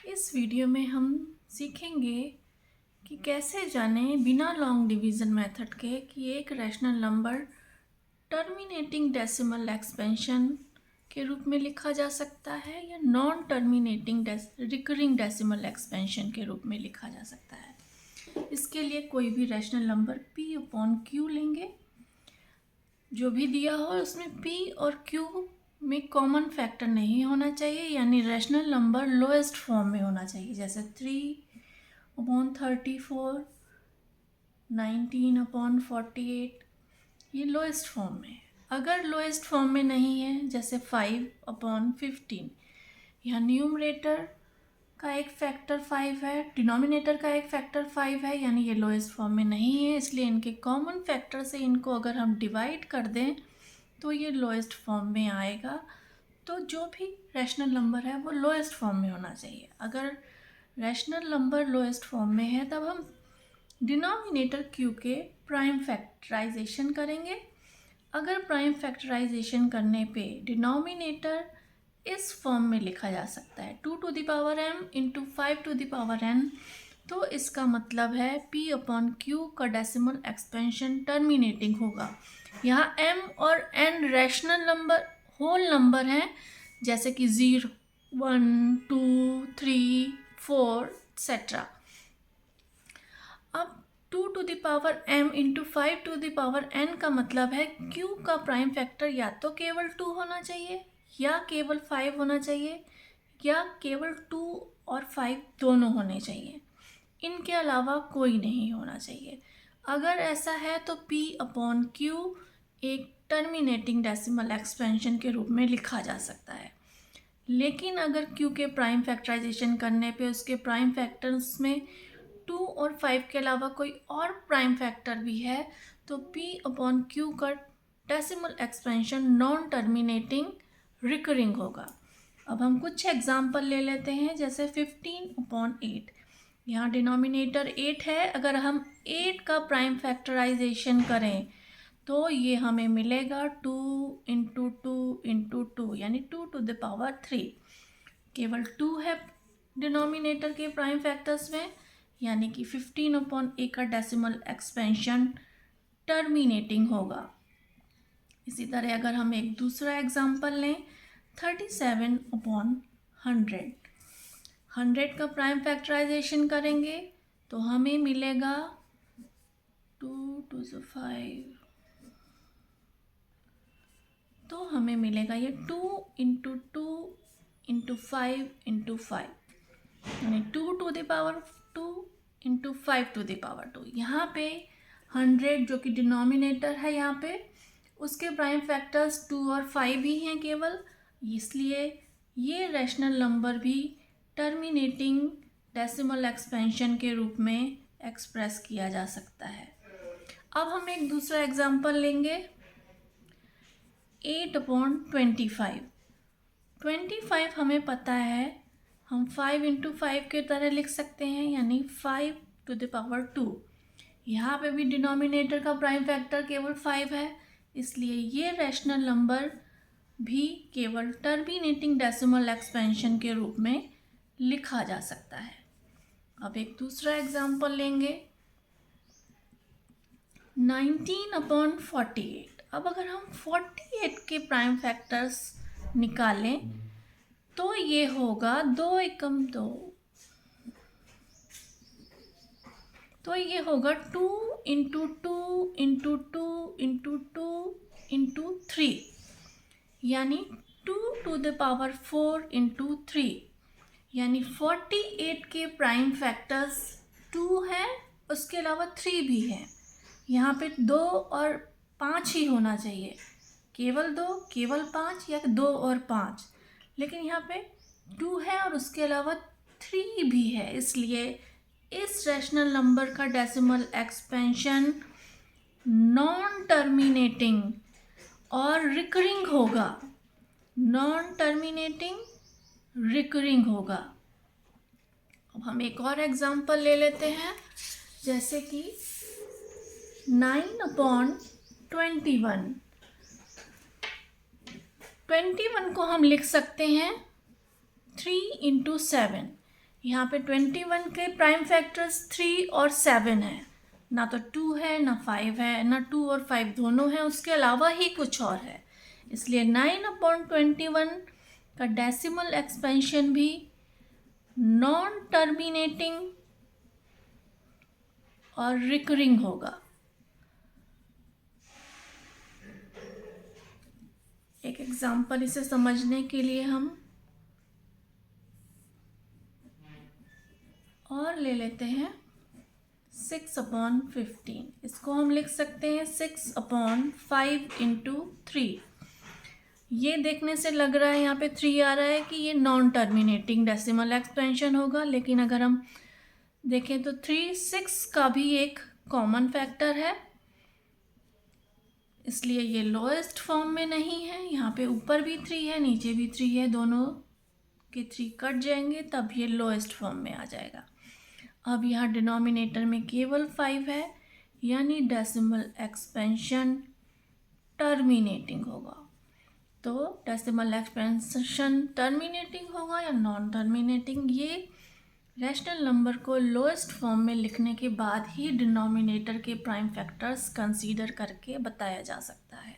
इस वीडियो में हम सीखेंगे कि कैसे जानें बिना लॉन्ग डिवीज़न मेथड के कि एक rational number terminating decimal expansion के रूप में लिखा जा सकता है या non terminating recurring decimal expansion के रूप में लिखा जा सकता है। इसके लिए कोई भी rational number p upon q लेंगे, जो भी दिया हो उसमें p और q में कॉमन फैक्टर नहीं होना चाहिए, यानी रैशनल नंबर लोएस्ट फॉर्म में होना चाहिए, जैसे 3/34, 19/48, ये लोएस्ट फॉर्म में है। अगर लोएस्ट फॉर्म में नहीं है, जैसे 5/15, यहाँ न्यूमरेटर का एक फैक्टर 5 है, डिनोमिनेटर का एक फैक्टर 5 है, यानी ये लोएस्ट फॉर्म में नहीं है, इसलिए इनके कॉमन फैक्टर से इनको अगर हम डिवाइड कर दें तो ये लोएस्ट फॉर्म में आएगा। तो जो भी रैशनल नंबर है वो लोएस्ट फॉर्म में होना चाहिए। अगर रैशनल नंबर लोएस्ट फॉर्म में है तब हम डिनोमिनेटर q के प्राइम फैक्टराइजेशन करेंगे। अगर प्राइम फैक्टराइजेशन करने पे डिनोमिनेटर इस फॉर्म में लिखा जा सकता है 2 to the power m into 5 to the power n, तो इसका मतलब है p अपॉन q का डेसिमल एक्सपेंशन टर्मिनेटिंग होगा। यहाँ m और n rational number whole number हैं, जैसे कि 0, 1, 2, 3, 4 एक्सेट्रा। अब 2 to the power m into 5 to the power n का मतलब है q का प्राइम फैक्टर या तो केवल 2 होना चाहिए या केवल 5 होना चाहिए या केवल 2 और 5 दोनों होने चाहिए, इनके अलावा कोई नहीं होना चाहिए। अगर ऐसा है तो p अपॉन q एक टर्मिनेटिंग डेसिमल एक्सपेंशन के रूप में लिखा जा सकता है। लेकिन अगर q के प्राइम फैक्टराइजेशन करने पे उसके प्राइम फैक्टर्स में 2 और 5 के अलावा कोई और प्राइम फैक्टर भी है तो p अपॉन q का decimal expansion non terminating recurring होगा। अब हम कुछ एग्जाम्पल ले लेते हैं, जैसे 15/8। यहाँ डिनोमिनेटर 8 है, अगर हम 8 का प्राइम फैक्टराइजेशन करें तो ये हमें मिलेगा 2 इंटू 2 इंटू 2, यानी 2 to the power 3। केवल 2 है डिनोमिनेटर के प्राइम फैक्टर्स में, यानी कि 15/a का डेसिमल एक्सपेंशन टर्मिनेटिंग होगा। इसी तरह अगर हम एक दूसरा एग्जांपल लें 37/100, 100 का प्राइम फैक्टराइजेशन करेंगे तो हमें मिलेगा 2 to the 5, तो हमें मिलेगा ये 2 इंटू 2 इंटू 5 इंटू 5, यानी 2 to the power 2 into 5 to the power 2। यहाँ पे 100 जो कि डिनोमिनेटर है, यहाँ पे उसके प्राइम फैक्टर्स 2 और 5 ही हैं केवल, इसलिए ये रैशनल नंबर भी टर्मिनेटिंग डेसिमल एक्सपेंशन के रूप में एक्सप्रेस किया जा सकता है। अब हम एक दूसरा एग्जांपल लेंगे 8/25। 25 हमें पता है, हम 5 इंटू 5 के तरह लिख सकते हैं, यानी 5 to the power 2। यहाँ पे भी डिनोमिनेटर का प्राइम फैक्टर केवल 5 है, इसलिए ये रैशनल नंबर भी केवल टर्मिनेटिंग डेसिमल एक्सपेंशन के रूप में लिखा जा सकता है। अब एक दूसरा एग्जांपल लेंगे 19/48। अब अगर हम 48 के प्राइम फैक्टर्स निकालें तो ये होगा 2 एकम 2, तो ये होगा 2 इंटू 2 इंटू 2 इंटू 2 इंटू 3, यानी 2 to the power 4 इंटू 3, यानी 48 के प्राइम फैक्टर्स 2 हैं, उसके अलावा 3 भी हैं। यहाँ पे 2 और 5 ही होना चाहिए, केवल 2, केवल 5 या 2 और 5, लेकिन यहाँ पे 2 है और उसके अलावा 3 भी है, इसलिए इस रैशनल नंबर का डेसिमल एक्सपेंशन नॉन टर्मिनेटिंग और रिकरिंग होगा, नॉन टर्मिनेटिंग रिकरिंग होगा। अब हम एक और एग्जांपल ले लेते हैं, जैसे कि 9/21। 21 को हम लिख सकते हैं 3 इंटू 7, यहाँ पे 21 के प्राइम फैक्टर्स 3 और 7 है, ना तो 2 है ना 5 है, ना 2 और 5 दोनों हैं, उसके अलावा ही कुछ और है। इसलिए 9/21 का डेसिमल एक्सपेंशन भी नॉन टर्मिनेटिंग और रिकरिंग होगा। एक एग्जांपल इसे समझने के लिए हम और ले लेते हैं 6/15। इसको हम लिख सकते हैं 6/5 इंटू 3। ये देखने से लग रहा है यहाँ पे 3 आ रहा है कि ये नॉन टर्मिनेटिंग डेसिमल एक्सपेंशन होगा, लेकिन अगर हम देखें तो 3 6 का भी एक कॉमन फैक्टर है, इसलिए ये लोएस्ट फॉर्म में नहीं है। यहाँ पे ऊपर भी 3 है, नीचे भी 3 है, दोनों के 3 कट जाएंगे तब ये लोएस्ट फॉर्म में आ जाएगा। अब यहाँ डिनोमिनेटर में केवल 5 है, यानी डेसिमल एक्सपेंशन टर्मिनेटिंग होगा। तो डेसिमल एक्सपेंशन टर्मिनेटिंग होगा या नॉन टर्मिनेटिंग, ये रैशनल नंबर को लोएस्ट फॉर्म में लिखने के बाद ही डिनोमिनेटर के प्राइम फैक्टर्स कंसीडर करके बताया जा सकता है।